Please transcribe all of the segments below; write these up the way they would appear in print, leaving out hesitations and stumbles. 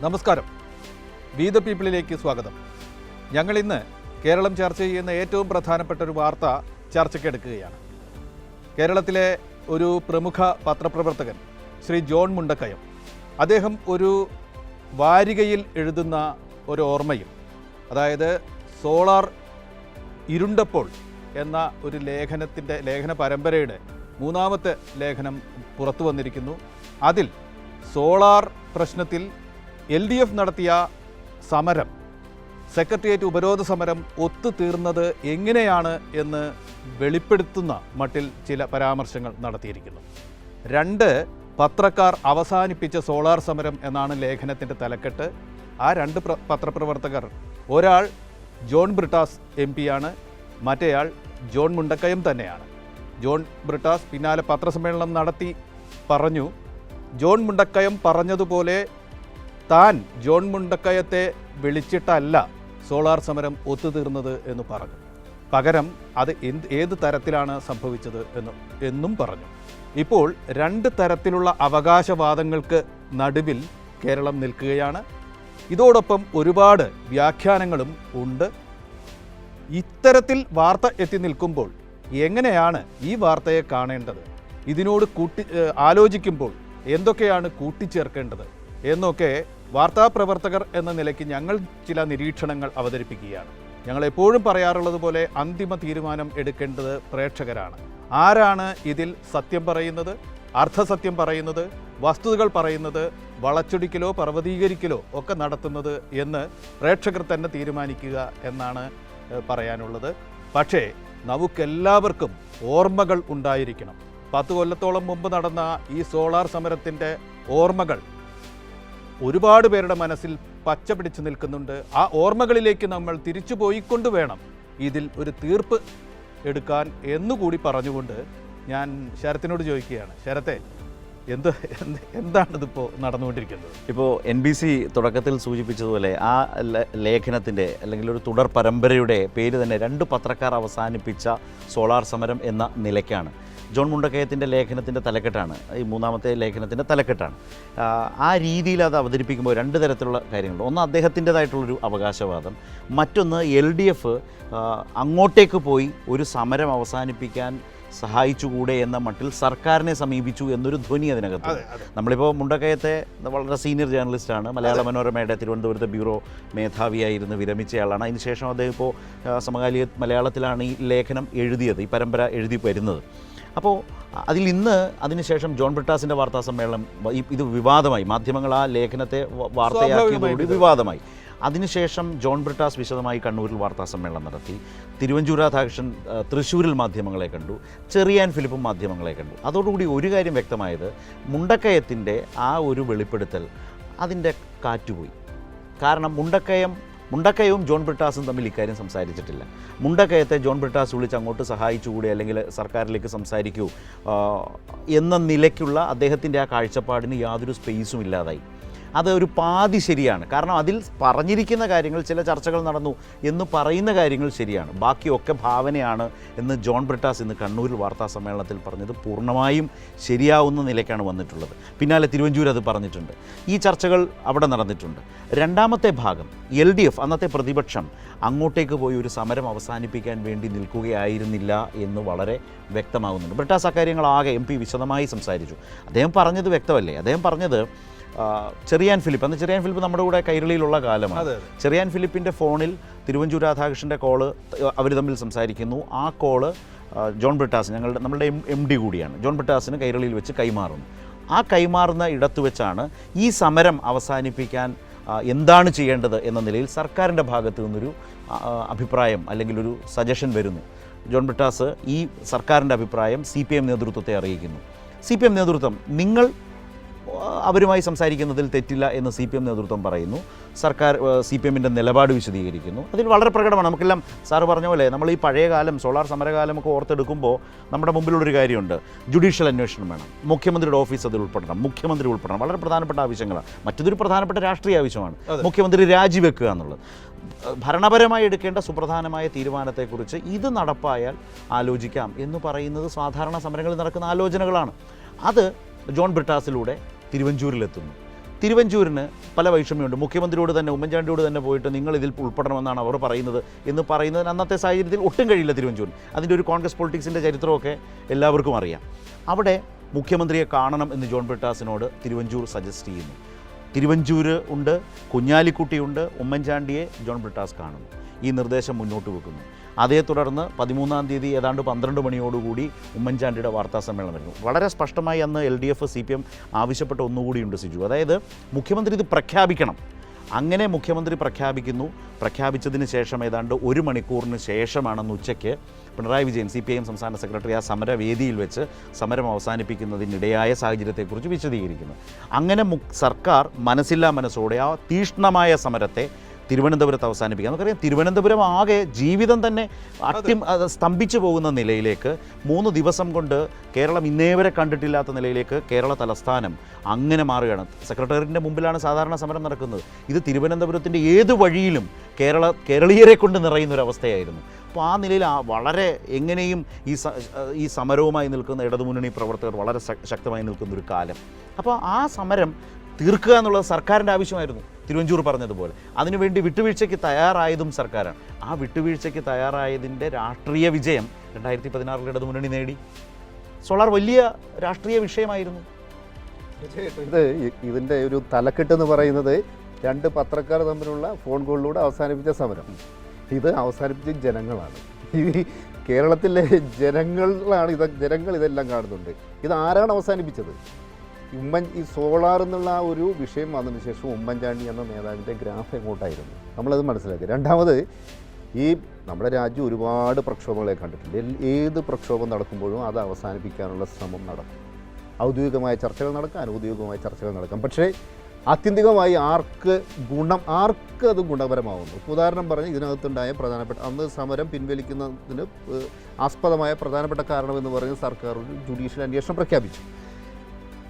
നമസ്കാരം. We the പീപ്പിളിലേക്ക് സ്വാഗതം. ഞങ്ങൾ ഇന്ന് കേരളം ചർച്ച ചെയ്യുന്ന ഏറ്റവും പ്രധാനപ്പെട്ട ഒരു വാർത്ത ചർച്ചയ്ക്കെടുക്കുകയാണ്. കേരളത്തിലെ ഒരു പ്രമുഖ പത്രപ്രവർത്തകൻ ശ്രീ ജോൺ മുണ്ടക്കയം, അദ്ദേഹം ഒരു വാരികയിൽ എഴുതുന്ന ഒരു ഓർമ്മയിൽ, അതായത് സോളാർ ഇരുണ്ടപ്പോൾ എന്ന ഒരു ലേഖന പരമ്പരയുടെ മൂന്നാമത്തെ ലേഖനം പുറത്തു വന്നിരിക്കുന്നു. അതിൽ സോളാർ പ്രശ്നത്തിൽ LDF നടത്തിയ സമരം, സെക്രട്ടേറിയറ്റ് ഉപരോധ സമരം ഒത്തുതീർന്നത് എങ്ങനെയാണ് എന്ന് വെളിപ്പെടുത്തുന്ന മട്ടിൽ ചില പരാമർശങ്ങൾ നടത്തിയിരിക്കുന്നു. 2 പത്രക്കാർ അവസാനിപ്പിച്ച സോളാർ സമരം എന്നാണ് ലേഖനത്തിൻ്റെ തലക്കെട്ട്. ആ 2 പത്രപ്രവർത്തകർ, ഒരാൾ ജോൺ ബ്രിട്ടാസ് MP ആണ്, മറ്റേയാൾ ജോൺ മുണ്ടക്കയം തന്നെയാണ്. ജോൺ ബ്രിട്ടാസ് പിന്നാലെ പത്രസമ്മേളനം നടത്തി പറഞ്ഞു, ജോൺ മുണ്ടക്കയം പറഞ്ഞതുപോലെ താൻ ജോൺ മുണ്ടക്കയത്തെ വിളിച്ചിട്ടല്ല സോളാർ സമരം ഒത്തുതീർന്നത് എന്ന് പറഞ്ഞു. പകരം അത് ഏത് തരത്തിലാണ് സംഭവിച്ചത് എന്നും പറഞ്ഞു. ഇപ്പോൾ 2 തരത്തിലുള്ള അവകാശവാദങ്ങൾക്ക് നടുവിൽ കേരളം നിൽക്കുകയാണ്. ഇതോടൊപ്പം ഒരുപാട് വ്യാഖ്യാനങ്ങളും ഉണ്ട്. ഇത്തരത്തിൽ വാർത്ത എത്തി നിൽക്കുമ്പോൾ എങ്ങനെയാണ് ഈ വാർത്തയെ കാണേണ്ടത്, ഇതിനോട് ആലോചിക്കുമ്പോൾ എന്തൊക്കെയാണ് കൂട്ടിച്ചേർക്കേണ്ടത് എന്നൊക്കെ വാർത്താപ്രവർത്തകർ എന്ന നിലയ്ക്ക് ഞങ്ങൾ ചില നിരീക്ഷണങ്ങൾ അവതരിപ്പിക്കുകയാണ്. ഞങ്ങൾ എപ്പോഴും പറയാറുള്ളത് പോലെ അന്തിമ തീരുമാനം എടുക്കേണ്ടത് പ്രേക്ഷകരാണ്. ആരാണ് ഇതിൽ സത്യം പറയുന്നത്, അർദ്ധസത്യം പറയുന്നത്, വസ്തുതകൾ പറയുന്നത്, വളച്ചൊടിക്കലോ പർവ്വതീകരിക്കലോ ഒക്കെ നടത്തുന്നത് എന്ന് പ്രേക്ഷകർ തന്നെ തീരുമാനിക്കുക എന്നാണ് പറയാനുള്ളത്. പക്ഷേ നമുക്കെല്ലാവർക്കും ഓർമ്മകൾ ഉണ്ടായിരിക്കണം. 10 കൊല്ലത്തോളം മുമ്പ് നടന്ന ഈ സോളാർ സമരത്തിൻ്റെ ഓർമ്മകൾ ഒരുപാട് പേരുടെ മനസ്സിൽ പച്ച പിടിച്ചു നിൽക്കുന്നുണ്ട്. ആ ഓർമ്മകളിലേക്ക് നമ്മൾ തിരിച്ചു പോയിക്കൊണ്ട് വേണം ഇതിൽ ഒരു തീർപ്പ് എടുക്കാൻ എന്നുകൂടി പറഞ്ഞുകൊണ്ട് ഞാൻ ശരത്തിനോട് ചോദിക്കുകയാണ്. ശരത്തെ, എന്താണിതിപ്പോൾ നടന്നുകൊണ്ടിരിക്കുന്നത്? ഇപ്പോൾ NBC തുടക്കത്തിൽ സൂചിപ്പിച്ചതുപോലെ ആ ലേഖനത്തിൻ്റെ അല്ലെങ്കിൽ ഒരു തുടർ പരമ്പരയുടെ പേര് തന്നെ 2 പത്രക്കാർ അവസാനിപ്പിച്ച സോളാർ സമരം എന്ന നിലയ്ക്കാണ്. ജോൺ മുണ്ടക്കയത്തിൻ്റെ ലേഖനത്തിൻ്റെ തലക്കെട്ടാണ്, ഈ മൂന്നാമത്തെ ലേഖനത്തിൻ്റെ തലക്കെട്ടാണ്. ആ രീതിയിൽ അത് അവതരിപ്പിക്കുമ്പോൾ 2 തരത്തിലുള്ള കാര്യങ്ങളുണ്ട്. ഒന്ന് അദ്ദേഹത്തിൻ്റെതായിട്ടുള്ളൊരു അവകാശവാദം, മറ്റൊന്ന് LDF അങ്ങോട്ടേക്ക് പോയി ഒരു സമരം അവസാനിപ്പിക്കാൻ സഹായിച്ചുകൂടെ എന്ന മട്ടിൽ സർക്കാരിനെ സമീപിച്ചു എന്നൊരു ധ്വനി അതിനകത്ത്. നമ്മളിപ്പോൾ മുണ്ടക്കയത്തെ വളരെ സീനിയർ ജേർണലിസ്റ്റാണ്, മലയാള മനോരമയുടെ തിരുവനന്തപുരത്തെ ബ്യൂറോ മേധാവിയായിരുന്നു വിരമിച്ചയാളാണ്. അതിനുശേഷം അദ്ദേഹം ഇപ്പോൾ സമകാലിക മലയാളത്തിലാണ് ഈ ലേഖനം എഴുതിയത്, ഈ പരമ്പര എഴുതി വരുന്നത്. അപ്പോൾ അതിനുശേഷം ജോൺ ബ്രിട്ടാസിൻ്റെ വാർത്താ സമ്മേളനം ഇത് വിവാദമായി, മാധ്യമങ്ങൾ ആ ലേഖനത്തെ വാർത്തയാക്കിയതോടെ വിവാദമായി. അതിനുശേഷം ജോൺ ബ്രിട്ടാസ് വിശദമായി കണ്ണൂരിൽ വാർത്താ സമ്മേളനം നടത്തി. തിരുവഞ്ചൂർ രാധാകൃഷ്ണൻ തൃശ്ശൂരിൽ മാധ്യമങ്ങളെ കണ്ടു, ചെറിയാൻ ഫിലിപ്പും മാധ്യമങ്ങളെ കണ്ടു. അതോടുകൂടി ഒരു കാര്യം വ്യക്തമായത്, മുണ്ടക്കയത്തിൻ്റെ ആ ഒരു വെളിപ്പെടുത്തൽ അതിൻ്റെ കാറ്റുപോയി. കാരണം മുണ്ടക്കയവും ജോൺ ബ്രിട്ടാസും തമ്മിൽ ഇക്കാര്യം സംസാരിച്ചിട്ടില്ല. മുണ്ടക്കയത്തെ ജോൺ ബ്രിട്ടാസ് വിളിച്ച് അങ്ങോട്ട് സഹായിച്ചുകൂടെ അല്ലെങ്കിൽ സർക്കാരിലേക്ക് സംസാരിക്കൂ എന്ന നിലയ്ക്കുള്ള അദ്ദേഹത്തിൻ്റെ ആ കാഴ്ചപ്പാടിന് യാതൊരു സ്പേസും ഇല്ലാതായി. അത് ഒരു പാതി ശരിയാണ്. കാരണം അതിൽ പറഞ്ഞിരിക്കുന്ന കാര്യങ്ങൾ, ചില ചർച്ചകൾ നടന്നു എന്ന് പറയുന്ന കാര്യങ്ങൾ ശരിയാണ്, ബാക്കിയൊക്കെ ഭാവനയാണ് എന്ന് ജോൺ ബ്രിട്ടാസ് ഇന്ന് കണ്ണൂരിൽ വാർത്താ സമ്മേളനത്തിൽ പറഞ്ഞത് പൂർണ്ണമായും ശരിയാവുന്ന നിലയ്ക്കാണ് വന്നിട്ടുള്ളത്. പിന്നാലെ തിരുവഞ്ചൂർ അത് പറഞ്ഞിട്ടുണ്ട്. ഈ ചർച്ചകൾ അവിടെ നടന്നിട്ടുണ്ട്. 2ാമത്തെ ഭാഗം, LDF അന്നത്തെ പ്രതിപക്ഷം അങ്ങോട്ടേക്ക് പോയി ഒരു സമരം അവസാനിപ്പിക്കാൻ വേണ്ടി നിൽക്കുകയായിരുന്നില്ല എന്ന് വളരെ വ്യക്തമാകുന്നുണ്ട്. ബ്രിട്ടാസ് അക്കാര്യങ്ങളാകെ MP വിശദമായി സംസാരിച്ചു. അദ്ദേഹം പറഞ്ഞത് വ്യക്തമല്ലേ? അദ്ദേഹം പറഞ്ഞത് ചെറിയാൻ ഫിലിപ്പ്, അന്ന് ചെറിയാൻ ഫിലിപ്പ് നമ്മുടെ കൂടെ കൈരളിയിലുള്ള കാലമാണ്. ചെറിയാൻ ഫിലിപ്പിൻ്റെ ഫോണിൽ തിരുവഞ്ചൂർ രാധാകൃഷ്ണൻ്റെ കോള്, അവർ തമ്മിൽ സംസാരിക്കുന്നു. ആ കോള് ജോൺ ബ്രിട്ടാസ്, നമ്മളുടെ MD കൂടിയാണ്, ജോൺ ബ്രിട്ടാസിന് കൈരളിയിൽ വെച്ച് കൈമാറുന്നു. ആ കൈമാറുന്ന ഇടത്ത് വെച്ചാണ് ഈ സമരം അവസാനിപ്പിക്കാൻ എന്താണ് ചെയ്യേണ്ടത് എന്ന നിലയിൽ സർക്കാരിൻ്റെ ഭാഗത്തു നിന്നൊരു അഭിപ്രായം അല്ലെങ്കിൽ ഒരു സജഷൻ വരുന്നു. ജോൺ ബ്രിട്ടാസ് ഈ സർക്കാരിൻ്റെ അഭിപ്രായം CPM നേതൃത്വത്തെ അറിയിക്കുന്നു. CPM നേതൃത്വം, നിങ്ങൾ അവരുമായി സംസാരിക്കുന്നതിൽ തെറ്റില്ല എന്ന് CPM നേതൃത്വം പറയുന്നു. സർക്കാർ CPMൻ്റെ നിലപാട് വിശദീകരിക്കുന്നു. അതിൽ വളരെ പ്രകടമാണ്. നമുക്കെല്ലാം സാറ് പറഞ്ഞ പോലെ നമ്മൾ ഈ പഴയ കാലം, സോളാർ സമരകാലമൊക്കെ ഓർത്തെടുക്കുമ്പോൾ നമ്മുടെ മുമ്പിലുള്ളൊരു കാര്യമുണ്ട്, ജുഡീഷ്യൽ അന്വേഷണം വേണം, മുഖ്യമന്ത്രിയുടെ ഓഫീസ് അതിൽ ഉൾപ്പെടണം, മുഖ്യമന്ത്രി ഉൾപ്പെടണം. വളരെ പ്രധാനപ്പെട്ട ആവശ്യങ്ങളാണ്. മറ്റൊരു പ്രധാനപ്പെട്ട രാഷ്ട്രീയ ആവശ്യമാണ് മുഖ്യമന്ത്രി രാജിവെക്കുക എന്നുള്ളത്. ഭരണപരമായി എടുക്കേണ്ട സുപ്രധാനമായ തീരുമാനത്തെക്കുറിച്ച് ഇത് നടപ്പായാൽ ആലോചിക്കാം എന്ന് പറയുന്നത് സാധാരണ സമരങ്ങളിൽ നടക്കുന്ന ആലോചനകളാണ്. അത് ജോൺ ബ്രിട്ടാസിലൂടെ തിരുവഞ്ചൂരിലെത്തുന്നു. തിരുവഞ്ചൂരിന് പല വൈഷമ്യമുണ്ട്. മുഖ്യമന്ത്രിയോട് തന്നെ, ഉമ്മൻചാണ്ടിയോട് തന്നെ പോയിട്ട് നിങ്ങൾ ഇതിൽ ഉൾപ്പെടണമെന്നാണ് അവർ പറയുന്നത് എന്ന് പറയുന്നതിന് അന്നത്തെ സാഹചര്യത്തിൽ ഒട്ടും കഴിയില്ല തിരുവഞ്ചൂരിന്. അതിൻ്റെ ഒരു കോൺഗ്രസ് പൊളിറ്റിക്സിൻ്റെ ചരിത്രമൊക്കെ എല്ലാവർക്കും അറിയാം. അവിടെ മുഖ്യമന്ത്രിയെ കാണണം എന്ന് ജോൺ ബ്രിട്ടാസിനോട് തിരുവഞ്ചൂർ സജസ്റ്റ് ചെയ്യുന്നു. തിരുവഞ്ചൂർ ഉണ്ട്, കുഞ്ഞാലിക്കുട്ടിയുണ്ട്, ഉമ്മൻചാണ്ടിയെ ജോൺ ബ്രിട്ടാസ് കാണുന്നു. ഈ നിർദ്ദേശം മുന്നോട്ട് വെക്കുന്നു. അതേ തുടർന്ന് 13-ാം തീയതി ഏതാണ്ട് 12 മണിയോടുകൂടി ഉമ്മൻചാണ്ടിയുടെ വാർത്താ സമ്മേളനം വരുന്നു. വളരെ സ്പഷ്ടമായി അന്ന് LDF CPM ആവശ്യപ്പെട്ട ഒന്നുകൂടിയുണ്ട് സിജു. അതായത് മുഖ്യമന്ത്രി ഇത് പ്രഖ്യാപിക്കണം. അങ്ങനെ മുഖ്യമന്ത്രി പ്രഖ്യാപിച്ചതിന് ശേഷം ഏതാണ്ട് 1 മണിക്കൂറിന് ശേഷമാണെന്ന് ഉച്ചയ്ക്ക് പിണറായി വിജയൻ CPIM സംസ്ഥാന സെക്രട്ടറി ആ സമരവേദിയിൽ വെച്ച് സമരം അവസാനിപ്പിക്കുന്നതിനിടയായ സാഹചര്യത്തെക്കുറിച്ച് വിശദീകരിക്കുന്നു. അങ്ങനെ സർക്കാർ മനസ്സില്ലാ മനസ്സോടെ ആ തീഷ്ണമായ സമരത്തെ തിരുവനന്തപുരത്ത് അവസാനിപ്പിക്കുക. നമുക്കറിയാം തിരുവനന്തപുരം ആകെ ജീവിതം തന്നെ സ്തംഭിച്ചു പോകുന്ന നിലയിലേക്ക് 3 ദിവസം കൊണ്ട് കേരളം ഇന്നേവരെ കണ്ടിട്ടില്ലാത്ത നിലയിലേക്ക് കേരള തലസ്ഥാനം അങ്ങനെ മാറുകയാണ്. സെക്രട്ടേറിയറ്റിൻ്റെ മുമ്പിലാണ് സാധാരണ സമരം നടക്കുന്നത്. ഇത് തിരുവനന്തപുരത്തിൻ്റെ ഏത് വഴിയിലും കേരളീയരെ കൊണ്ട് നിറയുന്നൊരവസ്ഥയായിരുന്നു. അപ്പോൾ ആ നിലയിൽ വളരെ എങ്ങനെയും ഈ സമരവുമായി നിൽക്കുന്ന ഇടതുമുന്നണി പ്രവർത്തകർ വളരെ ശക്തമായി നിൽക്കുന്നൊരു കാലം. അപ്പോൾ ആ സമരം തീർക്കുക എന്നുള്ളത് സർക്കാരിൻ്റെ ആവശ്യമായിരുന്നു. തിരുവഞ്ചൂർ പറഞ്ഞതുപോലെ അതിനുവേണ്ടി വിട്ടുവീഴ്ചയ്ക്ക് തയ്യാറായതും സർക്കാരാണ്. ആ വിട്ടുവീഴ്ചയ്ക്ക് തയ്യാറായതിൻ്റെ രാഷ്ട്രീയ വിജയം 2016 ഇടതുമുന്നണി നേടി. സോളാർ വലിയ രാഷ്ട്രീയ വിഷയമായിരുന്നു. ഇതിൻ്റെ ഒരു തലക്കെട്ടെന്ന് പറയുന്നത് 2 പത്രക്കാർ തമ്മിലുള്ള ഫോൺ കോളിലൂടെ അവസാനിപ്പിച്ച സമരം. ഇത് അവസാനിപ്പിച്ച ജനങ്ങളാണ്. ഈ കേരളത്തിലെ ജനങ്ങൾ ഇതെല്ലാം കാണുന്നുണ്ട്. ഇത് ആരാണ് അവസാനിപ്പിച്ചത്? ഈ സോളാർ എന്നുള്ള ആ ഒരു വിഷയം വന്നതിന് ശേഷം ഉമ്മൻചാണ്ടി എന്ന നേതാവിൻ്റെ ഗ്രാഫ് എങ്ങോട്ടായിരുന്നു നമ്മളത് മനസ്സിലാക്കി. രണ്ടാമത് ഈ നമ്മുടെ രാജ്യം ഒരുപാട് പ്രക്ഷോഭങ്ങളെ കണ്ടിട്ടുണ്ട്. ഏത് പ്രക്ഷോഭം നടക്കുമ്പോഴും അത് അവസാനിപ്പിക്കാനുള്ള ശ്രമം നടക്കും. ഔദ്യോഗികമായ ചർച്ചകൾ നടക്കാം, അനൗദ്യോഗികമായ ചർച്ചകൾ നടക്കാം. പക്ഷേ ആത്യന്തികമായി ആർക്ക് അത് ഗുണപരമാവുന്നു? ഉദാഹരണം പറഞ്ഞ് ഇതിനകത്തുണ്ടായ പ്രധാനപ്പെട്ട അന്ന് സമരം പിൻവലിക്കുന്നതിന് ആസ്പദമായ പ്രധാനപ്പെട്ട കാരണമെന്ന് പറയുന്നത് സർക്കാർ ഒരു ജുഡീഷ്യൽ അന്വേഷണം പ്രഖ്യാപിച്ചു.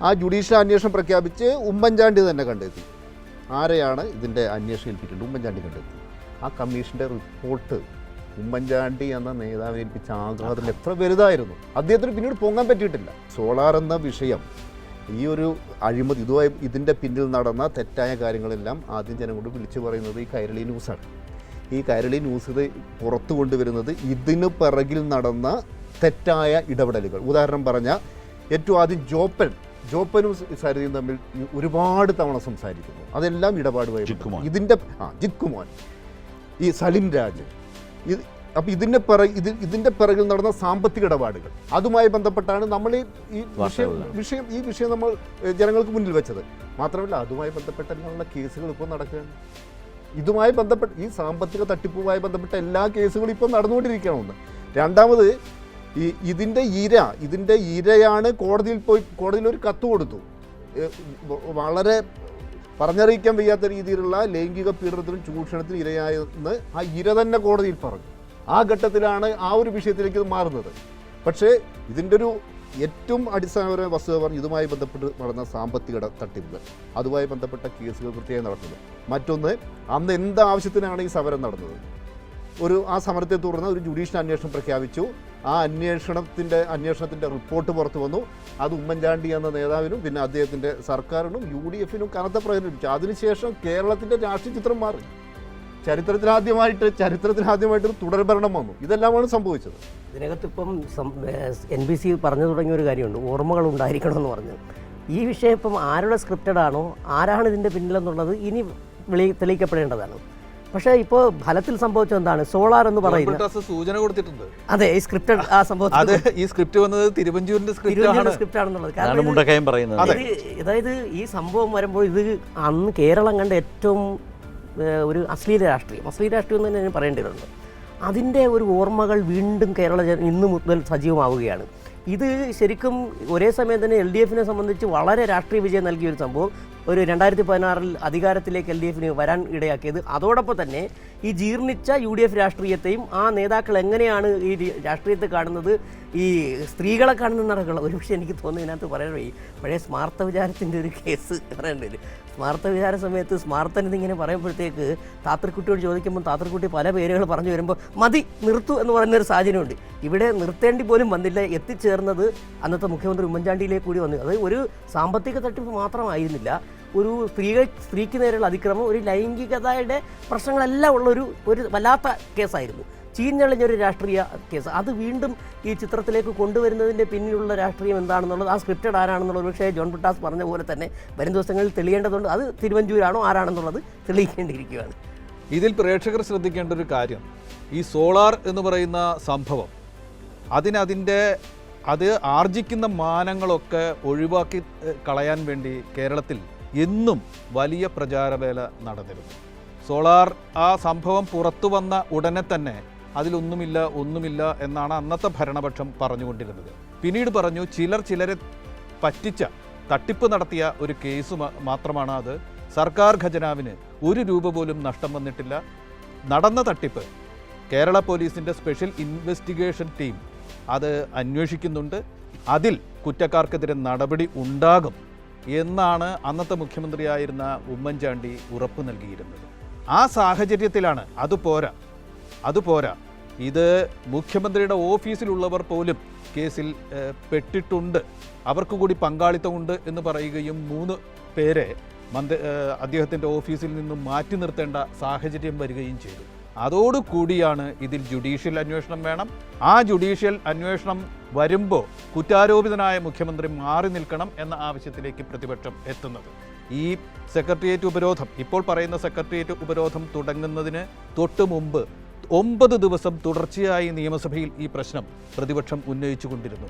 ആ ജുഡീഷ്യൽ അന്വേഷണം പ്രഖ്യാപിച്ച് ഉമ്മൻചാണ്ടി തന്നെ കണ്ടെത്തി. ആരെയാണ് ഇതിൻ്റെ അന്വേഷണം ഏൽപ്പിക്കേണ്ടത്? ഉമ്മൻചാണ്ടി കണ്ടെത്തി. ആ കമ്മീഷൻ്റെ റിപ്പോർട്ട് ഉമ്മൻചാണ്ടി എന്ന നേതാവിനെ ഏൽപ്പിച്ച ആഘാതം എത്ര വലുതായിരുന്നു. അദ്ദേഹത്തിന് പിന്നീട് പൊങ്ങാൻ പറ്റിയിട്ടില്ല. സോളാർ എന്ന വിഷയം, ഈ ഒരു അഴിമതി, ഇതിൻ്റെ പിന്നിൽ നടന്ന തെറ്റായ കാര്യങ്ങളെല്ലാം ആദ്യം ജനങ്ങളോട് വിളിച്ചു പറയുന്നത് ഈ കൈരളി ന്യൂസാണ്. ഈ കൈരളി ന്യൂസ് ഇത് പുറത്തു കൊണ്ടുവരുന്നത് ഇതിന് പിറകിൽ നടന്ന തെറ്റായ ഇടപെടലുകൾ. ഉദാഹരണം പറഞ്ഞാൽ ഏറ്റവും ആദ്യം ജോപ്പനും സരിതയും തമ്മിൽ ഒരുപാട് തവണ സംസാരിക്കുന്നു. അതെല്ലാം ഇടപാടുമായി ഇതിൻ്റെ ജിക്കുമോൻ, ഈ സലിം രാജ്, അപ്പോൾ ഇതിൻ്റെ പിറകിൽ നടന്ന സാമ്പത്തിക ഇടപാടുകൾ, അതുമായി ബന്ധപ്പെട്ടാണ് നമ്മൾ ഈ വിഷയം നമ്മൾ ജനങ്ങൾക്ക് മുന്നിൽ വെച്ചത്. മാത്രമല്ല അതുമായി ബന്ധപ്പെട്ട എല്ലാ കേസുകൾ ഇപ്പോൾ നടക്കുകയാണ്. ഇതുമായി ബന്ധപ്പെട്ട് ഈ സാമ്പത്തിക തട്ടിപ്പുമായി ബന്ധപ്പെട്ട എല്ലാ കേസുകളും ഇപ്പോൾ നടന്നുകൊണ്ടിരിക്കുകയാണ്. ഒന്ന്. രണ്ടാമത് ഇതിൻ്റെ ഇരയാണ് കോടതിയിൽ ഒരു കത്ത് കൊടുത്തു. വളരെ പറഞ്ഞറിയിക്കാൻ വയ്യാത്ത രീതിയിലുള്ള ലൈംഗിക പീഡനത്തിനും ചൂഷണത്തിനും ഇരയായെന്ന് ആ ഇര തന്നെ കോടതിയിൽ പറഞ്ഞു. ആ ഘട്ടത്തിലാണ് ആ ഒരു വിഷയത്തിലേക്ക് ഇത് മാറുന്നത്. പക്ഷേ ഇതിൻ്റെ ഒരു ഏറ്റവും അടിസ്ഥാനപരമായ വസ്തുത പറഞ്ഞ് ഇതുമായി ബന്ധപ്പെട്ട് നടന്ന സാമ്പത്തിക തട്ടിപ്പുകൾ, അതുമായി ബന്ധപ്പെട്ട കേസുകൾ കൃത്യമായി നടക്കുന്നത്. മറ്റൊന്ന്, അന്ന് എന്താവശ്യത്തിനാണ് ഈ സമരം നടന്നത്? ആ സമരത്തെ തുടർന്ന് ഒരു ജുഡീഷ്യൽ അന്വേഷണം പ്രഖ്യാപിച്ചു. ആ അന്വേഷണത്തിൻ്റെ റിപ്പോർട്ട് പുറത്തു വന്നു. അത് ഉമ്മൻചാണ്ടി എന്ന നേതാവിനും പിന്നെ അദ്ദേഹത്തിൻ്റെ സർക്കാരിനും UDF-നും കനത്ത പ്രചരിപ്പിച്ചു. അതിനുശേഷം കേരളത്തിൻ്റെ രാഷ്ട്രീയ ചിത്രം മാറി. ചരിത്രത്തിലാദ്യമായിട്ട് തുടർഭരണം വന്നു. ഇതെല്ലാമാണ് സംഭവിച്ചത്. ഇതിനകത്തിപ്പം NBC പറഞ്ഞു തുടങ്ങിയ ഒരു കാര്യമുണ്ട്, ഓർമ്മകൾ ഉണ്ടായിരിക്കണമെന്ന് പറഞ്ഞു. ഈ വിഷയം ഇപ്പം ആരുടെ സ്ക്രിപ്റ്റഡാണോ, ആരാണ് ഇതിൻ്റെ പിന്നിലെന്നുള്ളത് ഇനി തെളിയിക്കപ്പെടേണ്ടതാണ്. പക്ഷേ ഇപ്പോൾ ഫലത്തിൽ സംഭവിച്ചത് എന്താണ്? സോളാർ എന്ന് പറയുന്നത് സൂചന കൊടുത്തിട്ടുണ്ട്. അതെ, ഈ സ്ക്രിപ്റ്റ് ആ സംഭവം ഈ സ്ക്രിപ്റ്റ് വന്നത് തിരുവഞ്ചൂരിന്റെ സ്ക്രിപ്റ്റാണെന്നുള്ളത്. അതായത് ഈ സംഭവം വരുമ്പോൾ ഇത് അന്ന് കേരളം കണ്ട ഏറ്റവും ഒരു അശ്ലീല രാഷ്ട്രീയം എന്ന് തന്നെ ഞാൻ പറയേണ്ടതുണ്ട്. അതിൻ്റെ ഒരു ഓർമ്മകൾ വീണ്ടും കേരള ഇന്ന് മുതൽ സജീവമാവുകയാണ്. ഇത് ശരിക്കും ഒരേ സമയം തന്നെ LDF-നെ സംബന്ധിച്ച് വളരെ രാഷ്ട്രീയ വിജയം നൽകിയൊരു സംഭവം. ഒരു 2016 അധികാരത്തിലേക്ക് LDF-ന് വരാൻ ഇടയാക്കിയത്. അതോടൊപ്പം തന്നെ ഈ ജീർണിച്ച UDF രാഷ്ട്രീയത്തെയും ആ നേതാക്കൾ എങ്ങനെയാണ് ഈ രാഷ്ട്രീയത്തെ കാണുന്നത്, ഈ സ്ത്രീകളെ കാണുന്ന നടക്കുള്ള ഒരു പക്ഷേ എനിക്ക് തോന്നുന്നു ഇതിനകത്ത് പറയാൻ വഴി പഴയ സ്മാർത്ത വിചാരത്തിൻ്റെ ഒരു കേസ് പറയേണ്ടത്. സ്മാർത്ത വിചാര സമയത്ത് സ്മാർത്തൻ ഇതിങ്ങനെ പറയുമ്പോഴത്തേക്ക് താത്രക്കുട്ടിയോട് ചോദിക്കുമ്പോൾ താത്രക്കുട്ടി പല പേരുകൾ പറഞ്ഞു വരുമ്പോൾ മതി നിർത്തു എന്ന് പറയുന്നൊരു സാഹചര്യമുണ്ട്. ഇവിടെ നിർത്തേണ്ടി പോലും വന്നില്ല. എത്തിച്ചേർന്നത് അന്നത്തെ മുഖ്യമന്ത്രി ഉമ്മൻചാണ്ടിയിലേക്ക് കൂടി വന്നു. അത് ഒരു സാമ്പത്തിക തട്ടിപ്പ് മാത്രമായിരുന്നില്ല, സ്ത്രീക്ക് നേരെയുള്ള അതിക്രമം, ഒരു ലൈംഗികതയുടെ പ്രശ്നങ്ങളെല്ലാം ഉള്ള ഒരു വല്ലാത്ത കേസായിരുന്നു. ചീഞ്ഞളിഞ്ഞൊരു രാഷ്ട്രീയ കേസ്. അത് വീണ്ടും ഈ ചിത്രത്തിലേക്ക് കൊണ്ടുവരുന്നതിൻ്റെ പിന്നിലുള്ള രാഷ്ട്രീയം എന്താണെന്നുള്ളത്, ആ സ്ക്രിപ്റ്റഡ് ആരാണെന്നുള്ളത് പക്ഷേ ജോൺ ബ്രിട്ടാസ് പറഞ്ഞ പോലെ തന്നെ വരും ദിവസങ്ങളിൽ തെളിയേണ്ടതുണ്ട്. അത് തിരുവഞ്ചൂരാണോ ആരാണെന്നുള്ളത് തെളിയിക്കേണ്ടിയിരിക്കുകയാണ്. ഇതിൽ പ്രേക്ഷകർ ശ്രദ്ധിക്കേണ്ട ഒരു കാര്യം, ഈ സോളാർ എന്ന് പറയുന്ന സംഭവം അത് ആർജിക്കുന്ന മാനങ്ങളൊക്കെ ഒഴിവാക്കി കളയാൻ വേണ്ടി കേരളത്തിൽ എന്നും വലിയ പ്രചാരവേല നടന്നിരുന്നു. സോളാർ ആ സംഭവം പുറത്തു വന്ന ഉടനെ തന്നെ ഒന്നുമില്ല എന്നാണ് അന്നത്തെ ഭരണപക്ഷം പറഞ്ഞുകൊണ്ടിരുന്നത്. പിന്നീട് പറഞ്ഞു ചിലരെ പറ്റിച്ച തട്ടിപ്പ് നടത്തിയ ഒരു കേസ് മാത്രമാണ് അത്. സർക്കാർ ഖജനാവിന് 1 രൂപ പോലും നഷ്ടം വന്നിട്ടില്ല. നടന്ന തട്ടിപ്പ് കേരള പോലീസിൻ്റെ സ്പെഷ്യൽ ഇൻവെസ്റ്റിഗേഷൻ ടീം അത് അന്വേഷിക്കുന്നുണ്ട്. അതിൽ കുറ്റക്കാർക്കെതിരെ നടപടി ഉണ്ടാകും എന്നാണ് അന്നത്തെ മുഖ്യമന്ത്രിയായിരുന്ന ഉമ്മൻചാണ്ടി ഉറപ്പ് നൽകിയിരുന്നത്. ആ സാഹചര്യത്തിലാണ് അതുപോരാ ഇത് മുഖ്യമന്ത്രിയുടെ ഓഫീസിലുള്ളവർ പോലും കേസിൽ പെട്ടിട്ടുണ്ട്, അവർക്ക് കൂടി പങ്കാളിത്തമുണ്ട് എന്ന് പറയുകയും 3 പേരെ അദ്ദേഹത്തിൻ്റെ ഓഫീസിൽ നിന്നും മാറ്റി നിർത്തേണ്ട സാഹചര്യം വരികയും ചെയ്തു. അതോടുകൂടിയാണ് ഇതിൽ ജുഡീഷ്യൽ അന്വേഷണം വേണം. ആ ജുഡീഷ്യൽ അന്വേഷണം വരുമ്പോൾ കുറ്റാരോപിതനായ മുഖ്യമന്ത്രി മാറി നിൽക്കണം എന്ന ആവശ്യത്തിലേക്ക് പ്രതിപക്ഷം എത്തുന്നത്. ഈ സെക്രട്ടേറിയറ്റ് ഉപരോധം, ഇപ്പോൾ പറയുന്ന സെക്രട്ടേറിയറ്റ് ഉപരോധം തുടങ്ങുന്നതിന് തൊട്ട് മുമ്പ് 9 ദിവസം തുടർച്ചയായി നിയമസഭയിൽ ഈ പ്രശ്നം പ്രതിപക്ഷം ഉന്നയിച്ചു കൊണ്ടിരുന്നു.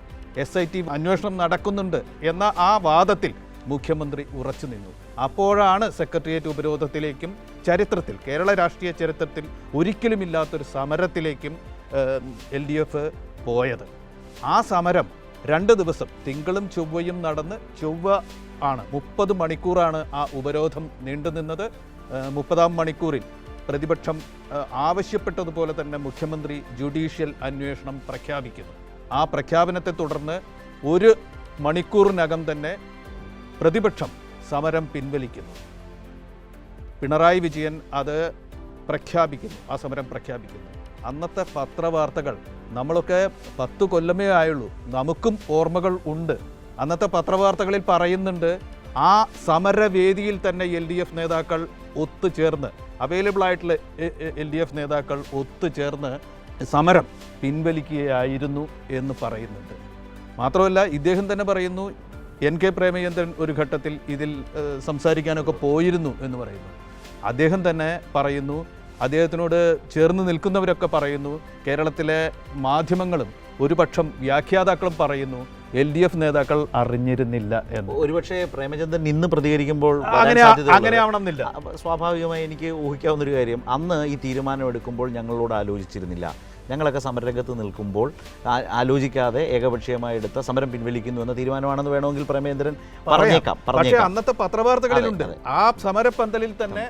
SIT അന്വേഷണം നടക്കുന്നുണ്ട് എന്ന ആ വാദത്തിൽ മുഖ്യമന്ത്രി ഉറച്ചു നിന്നു. അപ്പോഴാണ് സെക്രട്ടേറിയറ്റ് ഉപരോധത്തിലേക്കും കേരള രാഷ്ട്രീയ ചരിത്രത്തിൽ ഒരിക്കലുമില്ലാത്തൊരു സമരത്തിലേക്കും LDF പോയത്. ആ സമരം 2 ദിവസം തിങ്കളും ചൊവ്വയും നടന്ന് ചൊവ്വ ആണ് 30 മണിക്കൂറാണ് ആ ഉപരോധം നീണ്ടുനിന്നത്. 30-ാം മണിക്കൂറിൽ പ്രതിപക്ഷം ആവശ്യപ്പെട്ടതുപോലെ തന്നെ മുഖ്യമന്ത്രി ജുഡീഷ്യൽ അന്വേഷണം പ്രഖ്യാപിക്കുന്നു. ആ പ്രഖ്യാപനത്തെ തുടർന്ന് 1 മണിക്കൂറിനകം തന്നെ പ്രതിപക്ഷം സമരം പിൻവലിക്കുന്നു. പിണറായി വിജയൻ അത് പ്രഖ്യാപിക്കുന്നു, ആ സമരം പ്രഖ്യാപിക്കുന്നു. അന്നത്തെ പത്രവാർത്തകൾ നമ്മളൊക്കെ 10 കൊല്ലമേ ആയുള്ളൂ, നമുക്കും ഓർമ്മകൾ ഉണ്ട്. അന്നത്തെ പത്രവാർത്തകളിൽ പറയുന്നുണ്ട്, ആ സമരവേദിയിൽ തന്നെ LDF നേതാക്കൾ ഒത്തുചേർന്ന്, അവൈലബിൾ ആയിട്ടുള്ള LDF നേതാക്കൾ ഒത്തുചേർന്ന് സമരം പിൻവലിക്കുകയായിരുന്നു എന്ന് പറയുന്നുണ്ട്. മാത്രമല്ല ഇദ്ദേഹം തന്നെ പറയുന്നു, NK പ്രേമചന്ദ്രൻ ഒരു ഘട്ടത്തിൽ ഇതിൽ സംസാരിക്കാനൊക്കെ പോയിരുന്നു എന്ന് പറയുന്നു. അദ്ദേഹം തന്നെ പറയുന്നു, അദ്ദേഹത്തിനോട് ചേർന്ന് നിൽക്കുന്നവരൊക്കെ പറയുന്നു, കേരളത്തിലെ മാധ്യമങ്ങളും ഒരുപക്ഷം വ്യാഖ്യാതാക്കളും പറയുന്നു LDF നേതാക്കൾ അറിഞ്ഞിരുന്നില്ല എന്ന്. ഒരുപക്ഷെ പ്രേമചന്ദ്രൻ ഇന്ന് പ്രതികരിക്കുമ്പോൾ അങ്ങനെ ആവണമെന്നില്ല. സ്വാഭാവികമായി എനിക്ക് ഊഹിക്കാവുന്നൊരു കാര്യം, അന്ന് ഈ തീരുമാനം എടുക്കുമ്പോൾ ഞങ്ങളോട് ആലോചിച്ചിരുന്നില്ല. ഞങ്ങളൊക്കെ സമരരംഗത്ത് നിൽക്കുമ്പോൾ ആലോചിക്കാതെ ഏകപക്ഷീയമായി എടുത്ത സമരം പിൻവലിക്കുന്നു എന്ന തീരുമാനമാണെന്ന് വേണമെങ്കിൽ പ്രേമചന്ദ്രൻ പറഞ്ഞേക്കാം. പക്ഷേ അന്നത്തെ പത്രവാർത്തകളിലുണ്ട്, ആ സമരപ്പന്തലിൽ തന്നെ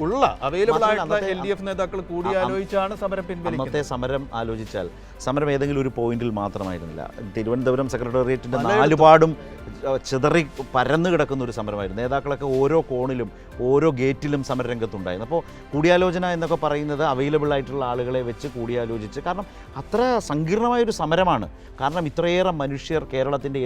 ഉള്ള അവൈലബിൾ ആയിട്ടുള്ള LDF നേതാക്കൾ കൂടി ആലോചിച്ചാണ് സമരം പിൻവലിക്കുന്നത്. അന്നത്തെ സമരം ആലോചിച്ചാൽ സമരം ഏതെങ്കിലും ഒരു പോയിന്റിൽ മാത്രമായിരുന്നില്ല. തിരുവനന്തപുരം സെക്രട്ടേറിയറ്റിൻ്റെ 4 പാടും ചിതറി പരന്നു കിടക്കുന്ന ഒരു സമരമായിരുന്നു. നേതാക്കളൊക്കെ ഓരോ കോണിലും ഓരോ ഗേറ്റിലും സമരരംഗത്തുണ്ടായിരുന്നു. അപ്പോൾ കൂടിയാലോചന എന്നൊക്കെ പറയുന്നത് അവൈലബിൾ ആയിട്ടുള്ള ആളുകളെ വെച്ച് കൂടിയാലോചിച്ച്, കാരണം അത്ര സങ്കീർണമായൊരു സമരമാണ്. കാരണം ഇത്രയേറെ മനുഷ്യർ കേരളത്തിൻ്റെ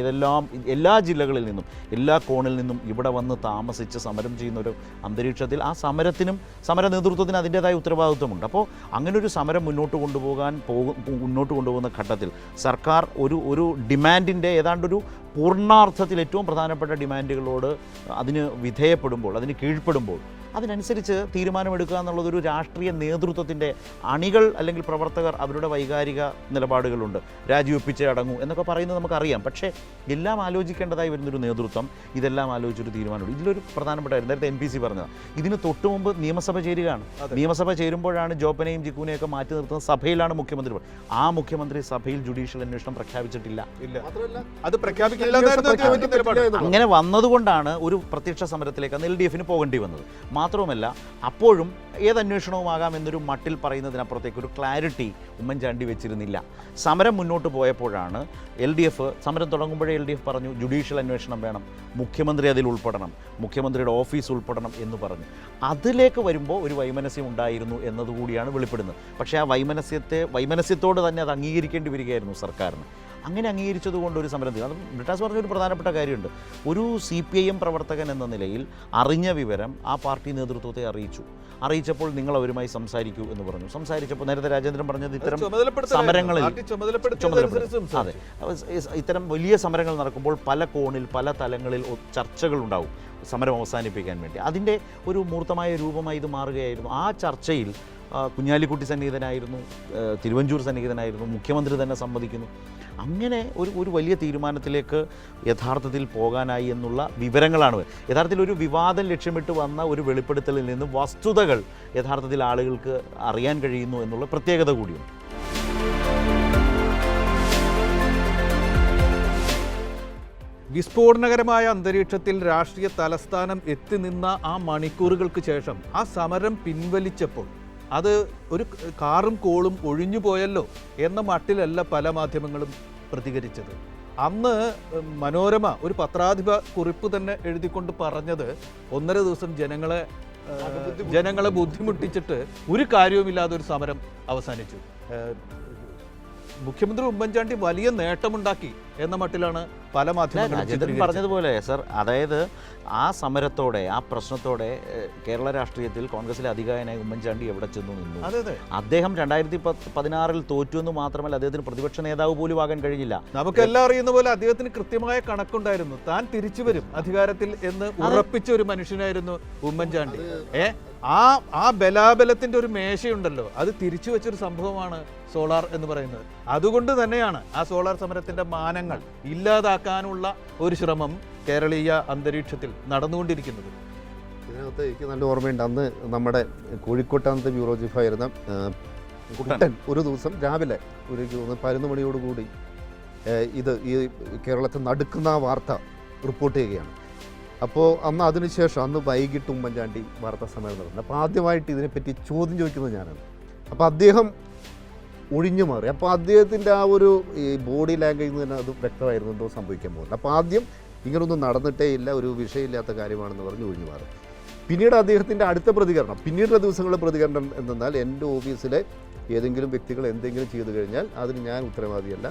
എല്ലാ ജില്ലകളിൽ നിന്നും എല്ലാ കോണിൽ നിന്നും ഇവിടെ വന്ന് താമസിച്ച് സമരം ചെയ്യുന്ന ഒരു അന്തരീക്ഷത്തിൽ ആ സമരത്തിനും സമര നേതൃത്വത്തിന് അതിൻ്റേതായ ഉത്തരവാദിത്വമുണ്ട്. അപ്പോൾ അങ്ങനൊരു സമരം മുന്നോട്ട് കൊണ്ടുപോകുന്ന ഘട്ടത്തിൽ സർക്കാർ ഒരു ഡിമാൻഡിൻ്റെ ഏതാണ്ടൊരു പൂർണ്ണാർത്ഥത്തിൽ ഏറ്റവും പ്രധാനപ്പെട്ട ഡിമാൻഡുകളോട് അതിന് വിധേയപ്പെടുമ്പോൾ, അതിന് കീഴ്പ്പെടുമ്പോൾ, അതിനനുസരിച്ച് തീരുമാനമെടുക്കുക എന്നുള്ളതൊരു രാഷ്ട്രീയ നേതൃത്വത്തിൻ്റെ അണികൾ അല്ലെങ്കിൽ പ്രവർത്തകർ അവരുടെ വൈകാരിക നിലപാടുകളുണ്ട്. രാജിവെപ്പിച്ചേ അടങ്ങൂ എന്നൊക്കെ പറയുന്നത് നമുക്കറിയാം. പക്ഷേ എല്ലാം ആലോചിക്കേണ്ടതായി വരുന്നൊരു നേതൃത്വം ഇതെല്ലാം ആലോചിച്ചൊരു തീരുമാനമുണ്ട്. ഇതിലൊരു പ്രധാനപ്പെട്ട കാര്യം നേരത്തെ NPC പറഞ്ഞതാണ്, ഇതിന് തൊട്ട് മുമ്പ് നിയമസഭ ചേരുകയാണ്. നിയമസഭ ചേരുമ്പോഴാണ് ജോപ്പനെയും ജിക്കുനെയൊക്കെ മാറ്റി നിർത്തുന്ന സഭയിലാണ് മുഖ്യമന്ത്രി. ആ മുഖ്യമന്ത്രി സഭയിൽ ജുഡീഷ്യൽ അന്വേഷണം പ്രഖ്യാപിച്ചിട്ടില്ല. അങ്ങനെ വന്നതുകൊണ്ടാണ് ഒരു പ്രത്യക്ഷ സമരത്തിലേക്ക് അന്ന് LDFന് പോകേണ്ടി വന്നത്. മാത്രവുമല്ല അപ്പോഴും ഏതന്വേഷണവുമാകാം എന്നൊരു മട്ടിൽ പറയുന്നതിനപ്പുറത്തേക്ക് ഒരു ക്ലാരിറ്റി ഉമ്മൻചാണ്ടി വെച്ചിരുന്നില്ല. സമരം മുന്നോട്ട് പോയപ്പോഴാണ് LDF സമരം തുടങ്ങുമ്പോഴേ LDF പറഞ്ഞു ജുഡീഷ്യൽ അന്വേഷണം വേണം, മുഖ്യമന്ത്രി അതിൽ ഉൾപ്പെടണം, മുഖ്യമന്ത്രിയുടെ ഓഫീസ് ഉൾപ്പെടണം എന്ന് പറഞ്ഞു. അതിലേക്ക് വരുമ്പോൾ ഒരു വൈമനസ്യം ഉണ്ടായിരുന്നു എന്നതുകൂടിയാണ് വെളിപ്പെടുന്നത്. പക്ഷേ ആ വൈമനസ്യത്തോട് തന്നെ അത് അംഗീകരിക്കേണ്ടി വരികയായിരുന്നു സർക്കാരിന്. അങ്ങനെ അംഗീകരിച്ചതുകൊണ്ട് ഒരു സമരം തീരും. അത് ബ്രിട്ടാസ് പറഞ്ഞൊരു പ്രധാനപ്പെട്ട കാര്യമുണ്ട്. ഒരു CPIM പ്രവർത്തകൻ എന്ന നിലയിൽ അറിഞ്ഞ വിവരം ആ പാർട്ടി നേതൃത്വത്തെ അറിയിച്ചപ്പോൾ നിങ്ങൾ അവരുമായി സംസാരിക്കൂ എന്ന് പറഞ്ഞു. സംസാരിച്ചപ്പോൾ നേരത്തെ രാജേന്ദ്രൻ പറഞ്ഞത് ഇത്തരം സമരങ്ങളിൽ അതെ, ഇത്തരം വലിയ സമരങ്ങൾ നടക്കുമ്പോൾ പല കോണിൽ പല തലങ്ങളിൽ ചർച്ചകൾ ഉണ്ടാവും സമരം അവസാനിപ്പിക്കാൻ വേണ്ടി. അതിൻ്റെ ഒരു മൂർത്തമായ രൂപമായി ഇത് മാറുകയായിരുന്നു. ആ ചർച്ചയിൽ കുഞ്ഞാലിക്കുട്ടി സന്നിഹിതനായിരുന്നു, തിരുവഞ്ചൂർ സന്നിഹിതനായിരുന്നു, മുഖ്യമന്ത്രി തന്നെ സമ്മതിക്കുന്നു. അങ്ങനെ ഒരു വലിയ തീരുമാനത്തിലേക്ക് യഥാർത്ഥത്തിൽ പോകാനായി എന്നുള്ള വിവരങ്ങളാണ്. യഥാർത്ഥത്തിൽ ഒരു വിവാദം ലക്ഷ്യമിട്ട് വന്ന ഒരു വെളിപ്പെടുത്തലിൽ നിന്ന് വസ്തുതകൾ യഥാർത്ഥത്തിൽ ആളുകൾക്ക് അറിയാൻ കഴിയുന്നു എന്നുള്ള പ്രത്യേകത കൂടിയുണ്ട്. വിസ്ഫോടനകരമായ അന്തരീക്ഷത്തിൽ രാഷ്ട്രീയ തലസ്ഥാനം എത്തി നിന്ന ആ മണിക്കൂറുകൾക്ക് ശേഷം ആ സമരം പിൻവലിച്ചപ്പോൾ അത് ഒരു കാറും കോളും ഒഴിഞ്ഞു പോയല്ലോ എന്ന മട്ടിലല്ല പല മാധ്യമങ്ങളും പ്രതികരിച്ചത്. അന്ന് മനോരമ ഒരു പത്രാധിപ കുറിപ്പ് തന്നെ എഴുതിക്കൊണ്ട് പറഞ്ഞത് 1.5 ദിവസം ജനങ്ങളെ ബുദ്ധിമുട്ടിച്ചിട്ട് ഒരു കാര്യവുമില്ലാതെ ഒരു സമരം അവസാനിച്ചു. മുഖ്യമന്ത്രി ഉമ്മൻചാണ്ടി വലിയ നേട്ടമുണ്ടാക്കി എന്ന മട്ടിലാണ് പല മാധ്യമങ്ങളും പറഞ്ഞതുപോലെ സർ. അതായത് ആ സമരത്തോടെ ആ പ്രശ്നത്തോടെ കേരള രാഷ്ട്രീയത്തിൽ കോൺഗ്രസിലെ അധികായനായ ഉമ്മൻചാണ്ടി എവിടെ ചെന്നു നിന്നു. അദ്ദേഹം 2016 തോറ്റു എന്ന് മാത്രമല്ല, അദ്ദേഹത്തിന് പ്രതിപക്ഷ നേതാവ് പോലും ആകാൻ കഴിഞ്ഞില്ല. നമുക്കെല്ലാം അറിയുന്ന പോലെ അദ്ദേഹത്തിന് കൃത്യമായ കണക്കുണ്ടായിരുന്നു. താൻ തിരിച്ചു വരും അധികാരത്തിൽ എന്ന് ഉറപ്പിച്ച ഒരു മനുഷ്യനായിരുന്നു ഉമ്മൻചാണ്ടി. ആ ബലാബലത്തിന്റെ ഒരു മേശയുണ്ടല്ലോ, അത് തിരിച്ചു വെച്ചൊരു സംഭവമാണ് സോളാർ എന്ന് പറയുന്നത്. അതുകൊണ്ട് തന്നെയാണ് ആ സോളാർ സമരത്തിന്റെ മാനങ്ങൾ ഇല്ലാതാക്കാനുള്ള ഒരു ശ്രമം കേരളീയ അന്തരീക്ഷത്തിൽ നടന്നുകൊണ്ടിരിക്കുന്നത്. ഇതിനകത്ത് എനിക്ക് നല്ല ഓർമ്മയുണ്ട്, അന്ന് നമ്മുടെ കോഴിക്കോട്ടാമത്തെ ബ്യൂറോ ചീഫായിരുന്ന കുട്ടൻ ഒരു ദിവസം രാവിലെ ഒരു 11 മണിയോടുകൂടി ഈ കേരളത്തിൽ നടക്കുന്ന വാർത്ത റിപ്പോർട്ട് ചെയ്യുകയാണ്. അപ്പോൾ അതിനുശേഷം വൈകിട്ട് ഉമ്മൻചാണ്ടി വാർത്താ സമ്മേളനം നടന്നു. അപ്പോൾ ആദ്യമായിട്ട് ഇതിനെപ്പറ്റി ചോദ്യം ചോദിക്കുന്നത് ഞാനാണ്. അപ്പോൾ അദ്ദേഹം ഒഴിഞ്ഞു മാറി. അപ്പോൾ അദ്ദേഹത്തിൻ്റെ ആ ഒരു ഈ ബോഡി ലാംഗ്വേജ് തന്നെ അത് വ്യക്തമായിരുന്നു എന്തോ സംഭവിക്കാൻ പോകുന്നത്. അപ്പോൾ ആദ്യം ഇങ്ങനൊന്നും നടന്നിട്ടേ ഇല്ല, ഒരു വിഷയമില്ലാത്ത കാര്യമാണെന്ന് പറഞ്ഞ് ഒഴിഞ്ഞു മാറി. പിന്നീട് അദ്ദേഹത്തിൻ്റെ അടുത്ത പ്രതികരണം, പിന്നീടുള്ള ദിവസങ്ങളുടെ പ്രതികരണം എന്തെന്നാൽ, എൻ്റെ ഓഫീസിലെ ഏതെങ്കിലും വ്യക്തികൾ എന്തെങ്കിലും ചെയ്തു കഴിഞ്ഞാൽ അതിന് ഞാൻ ഉത്തരവാദിയല്ല,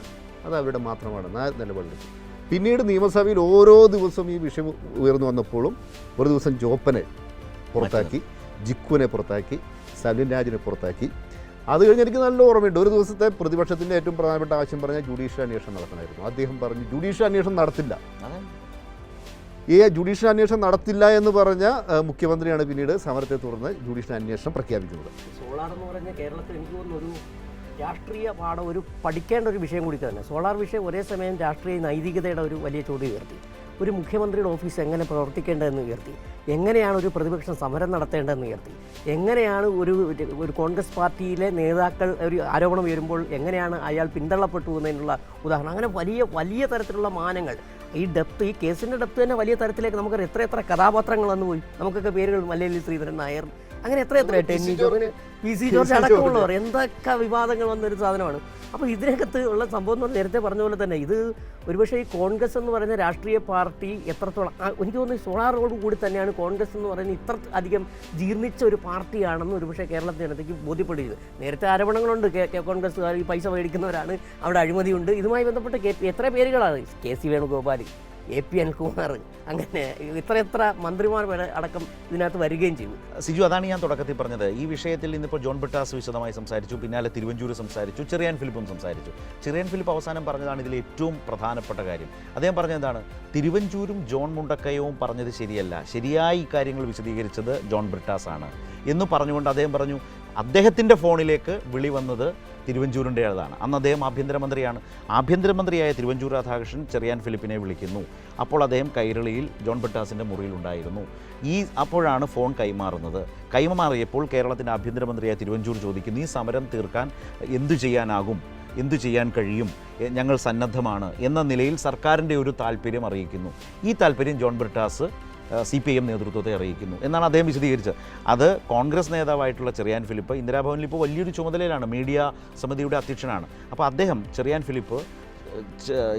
അത് അവരുടെ മാത്രമാണെന്ന് ആ നിലപാടെടുത്തു. പിന്നീട് നിയമസഭയിൽ ഓരോ ദിവസവും ഈ വിഷയം ഉയർന്നു വന്നപ്പോഴും ഒരു ദിവസം ജോപ്പനെ പുറത്താക്കി, ജിക്കുവിനെ പുറത്താക്കി, സലിൻ രാജിനെ പുറത്താക്കി. അത് കഴിഞ്ഞ് എനിക്ക് നല്ല ഓർമ്മയുണ്ട്, ഒരു ദിവസത്തെ പ്രതിപക്ഷത്തിൻ്റെ ഏറ്റവും പ്രധാനപ്പെട്ട ആവശ്യം പറഞ്ഞാൽ ജുഡീഷ്യൽ അന്വേഷണം നടത്തണമായിരുന്നു. അദ്ദേഹം പറഞ്ഞു ജുഡീഷ്യൽ അന്വേഷണം നടത്തില്ല. ജുഡീഷ്യൽ അന്വേഷണം നടത്തില്ല എന്ന് പറഞ്ഞ മുഖ്യമന്ത്രിയാണ് പിന്നീട് സമരത്തെ തുടർന്ന് ജുഡീഷ്യൽ അന്വേഷണം പ്രഖ്യാപിക്കുന്നത്. സോളാർ എന്ന് പറഞ്ഞാൽ കേരളത്തിൽ എനിക്ക് തോന്നുന്നു ഒരു രാഷ്ട്രീയ പാഠം, ഒരു പഠിക്കേണ്ട ഒരു വിഷയം കൂടി തന്നെ. സോളാർ വിഷയം ഒരേ സമയം രാഷ്ട്രീയ നൈതികതയുടെ ഒരു വലിയ ചോദ്യം ഉയർത്തി. ഒരു മുഖ്യമന്ത്രിയുടെ ഓഫീസ് എങ്ങനെ പ്രവർത്തിക്കേണ്ടതെന്ന് ഉയർത്തി, എങ്ങനെയാണ് ഒരു പ്രതിപക്ഷം സമരം നടത്തേണ്ടതെന്ന് ഉയർത്തി, എങ്ങനെയാണ് ഒരു കോൺഗ്രസ് പാർട്ടിയിലെ നേതാക്കൾ ഒരു ആരോപണം ഉയരുമ്പോൾ എങ്ങനെയാണ് അയാൾ പിന്തള്ളപ്പെട്ടു എന്നതിനുള്ള ഉദാഹരണം. അങ്ങനെ വലിയ വലിയ തരത്തിലുള്ള മാനങ്ങൾ. ഈ കേസിൻ്റെ ഡെപ്ത് തന്നെ വലിയ തരത്തിലേക്ക് നമുക്കറിയാം. എത്ര കഥാപാത്രങ്ങൾ വന്നു പോയി. നമുക്കൊക്കെ പേരുകൾ മല്ലയ്യലി ശ്രീധരൻ നായർ, അങ്ങനെ എത്ര ടെന്നി ജോർജ്, PC ജോർജ് അടക്കമുള്ളവർ, എന്തൊക്കെ വിവാദങ്ങൾ വന്നൊരു സാധനമാണ്. അപ്പോൾ ഇതിനകത്ത് ഉള്ള സംഭവം എന്ന് പറഞ്ഞാൽ നേരത്തെ പറഞ്ഞ പോലെ തന്നെ ഇത് ഒരുപക്ഷെ ഈ കോൺഗ്രസ് എന്ന് പറയുന്ന രാഷ്ട്രീയ പാർട്ടി എത്രത്തോളം, എനിക്ക് തോന്നുന്നു സോളാറോട് കൂടി തന്നെയാണ് കോൺഗ്രസ് എന്ന് പറയുന്നത് ഇത്ര അധികം ജീർണിച്ച ഒരു പാർട്ടിയാണെന്ന് ഒരുപക്ഷെ കേരളത്തിൻ്റെ ജനതയ്ക്ക് ബോധ്യപ്പെടുന്നത്. നേരത്തെ ആരോപണങ്ങളുണ്ട്, കോൺഗ്രസ്സുകാർ ഈ പൈസ മേടിക്കുന്നവരാണ്, അവിടെ അഴിമതിയുണ്ട്. ഇതുമായി ബന്ധപ്പെട്ട് എത്ര പേരുകളാണ്, KC വേണുഗോപാൽ, AP അനിൽകുമാർ, അങ്ങനെ എത്ര മന്ത്രിമാർ വരെ അടക്കം ഇതിനകത്ത് വരികയും ചെയ്തു. സിജു, അതാണ് ഞാൻ തുടക്കത്തിൽ പറഞ്ഞത്. ഈ വിഷയത്തിൽ ഇന്നിപ്പോൾ ജോൺ ബ്രിട്ടാസ് വിശദമായി സംസാരിച്ചു, പിന്നാലെ തിരുവഞ്ചൂർ സംസാരിച്ചു, ചെറിയാൻ ഫിലിപ്പും സംസാരിച്ചു. ചെറിയാൻ ഫിലിപ്പ് അവസാനം പറഞ്ഞതാണ് ഇതിൽ ഏറ്റവും പ്രധാനപ്പെട്ട കാര്യം. അദ്ദേഹം പറഞ്ഞതാണ്, തിരുവഞ്ചൂരും ജോൺ മുണ്ടക്കയവും പറഞ്ഞത് ശരിയല്ല, ശരിയായി കാര്യങ്ങൾ വിശദീകരിച്ചത് ജോൺ ബ്രിട്ടാസ് ആണ് എന്ന് പറഞ്ഞുകൊണ്ട് അദ്ദേഹം പറഞ്ഞു അദ്ദേഹത്തിൻ്റെ ഫോണിലേക്ക് വിളി വന്നത് തിരുവഞ്ചൂരിൻ്റേതാണ്. അന്ന് അദ്ദേഹം ആഭ്യന്തരമന്ത്രിയാണ്. ആഭ്യന്തരമന്ത്രിയായ തിരുവഞ്ചൂർ രാധാകൃഷ്ണൻ ചെറിയാൻ ഫിലിപ്പിനെ വിളിക്കുന്നു. അപ്പോൾ അദ്ദേഹം കൈരളിയിൽ ജോൺ ബ്രിട്ടാസിൻ്റെ മുറിയിലുണ്ടായിരുന്നു. അപ്പോഴാണ് ഫോൺ കൈമാറിയപ്പോൾ കേരളത്തിൻ്റെ ആഭ്യന്തരമന്ത്രിയായ തിരുവഞ്ചൂർ ചോദിക്കുന്നു, ഈ സമരം തീർക്കാൻ എന്തു ചെയ്യാനാകും, എന്തു ചെയ്യാൻ കഴിയും, ഞങ്ങൾ സന്നദ്ധമാണ് എന്ന നിലയിൽ സർക്കാരിൻ്റെ ഒരു താല്പര്യം അറിയിക്കുന്നു. ഈ താല്പര്യം ജോൺ ബ്രിട്ടാസ് CPIM നേതൃത്വത്തെ അറിയിക്കുന്നു എന്നാണ് അദ്ദേഹം വിശദീകരിച്ചത്. അത് കോൺഗ്രസ് നേതാവായിട്ടുള്ള ചെറിയാൻ ഫിലിപ്പ് ഇന്ദിരാഭവനിൽ ഇപ്പോൾ വലിയൊരു ചുമതലയിലാണ്, മീഡിയ സമിതിയുടെ അധ്യക്ഷനാണ്. അപ്പോൾ അദ്ദേഹം ചെറിയാൻ ഫിലിപ്പ്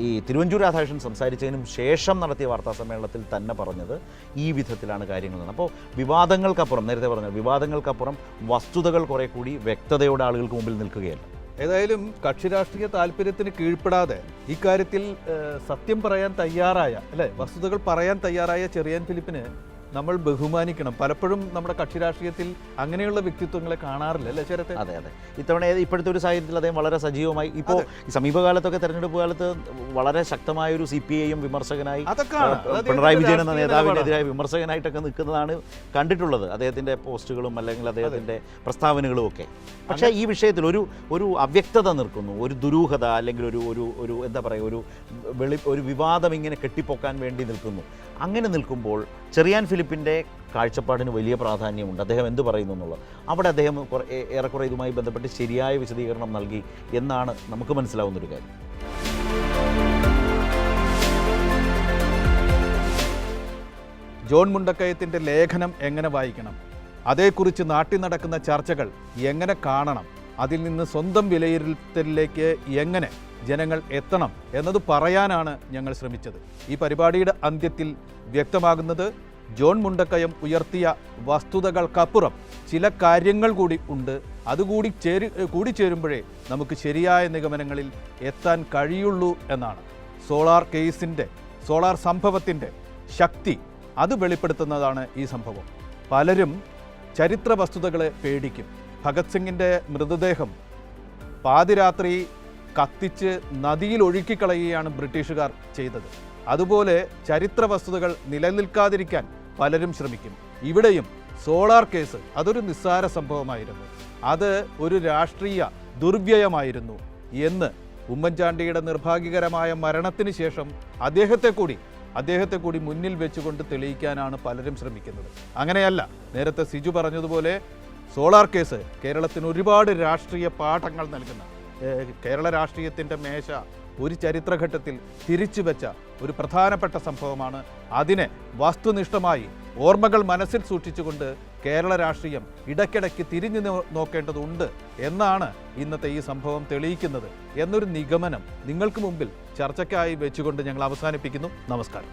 ഈ തിരുവഞ്ചൂർ രാധാകൃഷ്ണൻ സംസാരിച്ചതിനും ശേഷം നടത്തിയ വാർത്താ സമ്മേളനത്തിൽ തന്നെ പറഞ്ഞത് ഈ വിധത്തിലാണ് കാര്യങ്ങൾ. അപ്പോൾ വിവാദങ്ങൾക്കപ്പുറം, നേരത്തെ പറഞ്ഞ വിവാദങ്ങൾക്കപ്പുറം വസ്തുതകൾ കുറേ കൂടി വ്യക്തതയോടെ ആളുകൾക്ക് മുമ്പിൽ നിൽക്കുകയല്ല. ഏതായാലും കക്ഷി രാഷ്ട്രീയ താല്പര്യത്തിന് കീഴ്പ്പെടാതെ ഇക്കാര്യത്തിൽ സത്യം പറയാൻ തയ്യാറായ അല്ലെ, വസ്തുതകൾ പറയാൻ തയ്യാറായ ചെറിയാൻ ഫിലിപ്പിന് നമ്മൾ ബഹുമാനിക്കണം. പലപ്പോഴും നമ്മുടെ കക്ഷി രാഷ്ട്രീയത്തിൽ അങ്ങനെയുള്ള വ്യക്തിത്വങ്ങളെ കാണാറില്ല അല്ലേ ചേരത്തെ? അതെ അതെ, ഇത്തവണ ഇപ്പോഴത്തെ ഒരു സാഹചര്യത്തിൽ അദ്ദേഹം വളരെ സജീവമായി ഇപ്പോൾ ഈ സമീപകാലത്തൊക്കെ തെരഞ്ഞെടുപ്പ് കാലത്ത് വളരെ ശക്തമായ ഒരു CPIM വിമർശകനായി, പിണറായി വിജയൻ എന്ന നേതാവിനെതിരായ വിമർശകനായിട്ടൊക്കെ നിൽക്കുന്നതാണ് കണ്ടിട്ടുള്ളത്, അദ്ദേഹത്തിൻ്റെ പോസ്റ്റുകളും അല്ലെങ്കിൽ അദ്ദേഹത്തിൻ്റെ പ്രസ്താവനകളും ഒക്കെ. പക്ഷേ ഈ വിഷയത്തിൽ ഒരു അവ്യക്തത നിൽക്കുന്നു, ഒരു ദുരൂഹത അല്ലെങ്കിൽ ഒരു എന്താ പറയുക, ഒരു വിവാദം ഇങ്ങനെ കെട്ടിപ്പൊക്കാൻ വേണ്ടി നിൽക്കുന്നു. അങ്ങനെ നിൽക്കുമ്പോൾ ചെറിയാൻ ഫിലിപ്പിൻ്റെ കാഴ്ചപ്പാടിന് വലിയ പ്രാധാന്യമുണ്ട്. അദ്ദേഹം എന്ത് പറയുന്നു എന്നുള്ളത് അവിടെ അദ്ദേഹം ഏറെക്കുറെ ഇതുമായി ബന്ധപ്പെട്ട് ശരിയായ വിശദീകരണം നൽകി എന്നാണ് നമുക്ക് മനസ്സിലാവുന്നൊരു കാര്യം. ജോൺ മുണ്ടക്കയത്തിൻ്റെ ലേഖനം എങ്ങനെ വായിക്കണം, അതേക്കുറിച്ച് നാട്ടിൽ നടക്കുന്ന ചർച്ചകൾ എങ്ങനെ കാണണം, അതിൽ നിന്ന് സ്വന്തം വിലയിരുത്തലിലേക്ക് എങ്ങനെ ജനങ്ങൾ എത്തണം എന്നത് പറയാനാണ് ഞങ്ങൾ ശ്രമിച്ചത്. ഈ പരിപാടിയുടെ അന്ത്യത്തിൽ വ്യക്തമാകുന്നത് ജോൺ മുണ്ടക്കയം ഉയർത്തിയ വസ്തുതകൾക്കപ്പുറം ചില കാര്യങ്ങൾ കൂടി ഉണ്ട്. അതുകൂടി കൂടിച്ചേരുമ്പോഴേ നമുക്ക് ശരിയായ നിഗമനങ്ങളിൽ എത്താൻ കഴിയുള്ളൂ എന്നാണ്. സോളാർ സംഭവത്തിൻ്റെ ശക്തി അത് വെളിപ്പെടുത്തുന്നതാണ് ഈ സംഭവം. പലരും ചരിത്ര വസ്തുതകളെ പേടിക്കും. ഭഗത് സിംഗിൻ്റെ മൃതദേഹം പാതിരാത്രി കത്തിച്ച് നദിയിൽ ഒഴുക്കിക്കളയുകയാണ് ബ്രിട്ടീഷുകാർ ചെയ്തത്. അതുപോലെ ചരിത്ര വസ്തുതകൾ നിലനിൽക്കാതിരിക്കാൻ പലരും ശ്രമിക്കും. ഇവിടെയും സോളാർ കേസ് അതൊരു നിസ്സാര സംഭവമായിരുന്നു, അത് ഒരു രാഷ്ട്രീയ ദുർവ്യയമായിരുന്നു എന്ന് ഉമ്മൻചാണ്ടിയുടെ നിർഭാഗ്യകരമായ മരണത്തിന് ശേഷം അദ്ദേഹത്തെ കൂടി മുന്നിൽ വെച്ചുകൊണ്ട് തെളിയിക്കാനാണ് പലരും ശ്രമിക്കുന്നത്. അങ്ങനെയല്ല, നേരത്തെ സിജു പറഞ്ഞതുപോലെ സോളാർ കേസ് കേരളത്തിന് ഒരുപാട് രാഷ്ട്രീയ പാഠങ്ങൾ നൽകുന്ന, കേരള രാഷ്ട്രീയത്തിൻ്റെ മേശ ഒരു ചരിത്രഘട്ടത്തിൽ തിരിച്ചു വെച്ച ഒരു പ്രധാനപ്പെട്ട സംഭവമാണ്. അതിനെ വസ്തുനിഷ്ഠമായി ഓർമ്മകൾ മനസ്സിൽ സൂക്ഷിച്ചുകൊണ്ട് കേരള രാഷ്ട്രീയം ഇടയ്ക്കിടയ്ക്ക് തിരിഞ്ഞു നോക്കേണ്ടതുണ്ട് എന്നാണ് ഇന്നത്തെ ഈ സംഭവം തെളിയിക്കുന്നത് എന്നൊരു നിഗമനം നിങ്ങൾക്ക് മുമ്പിൽ ചർച്ചയ്ക്കായി വെച്ചുകൊണ്ട് ഞങ്ങൾ അവസാനിപ്പിക്കുന്നു. നമസ്കാരം.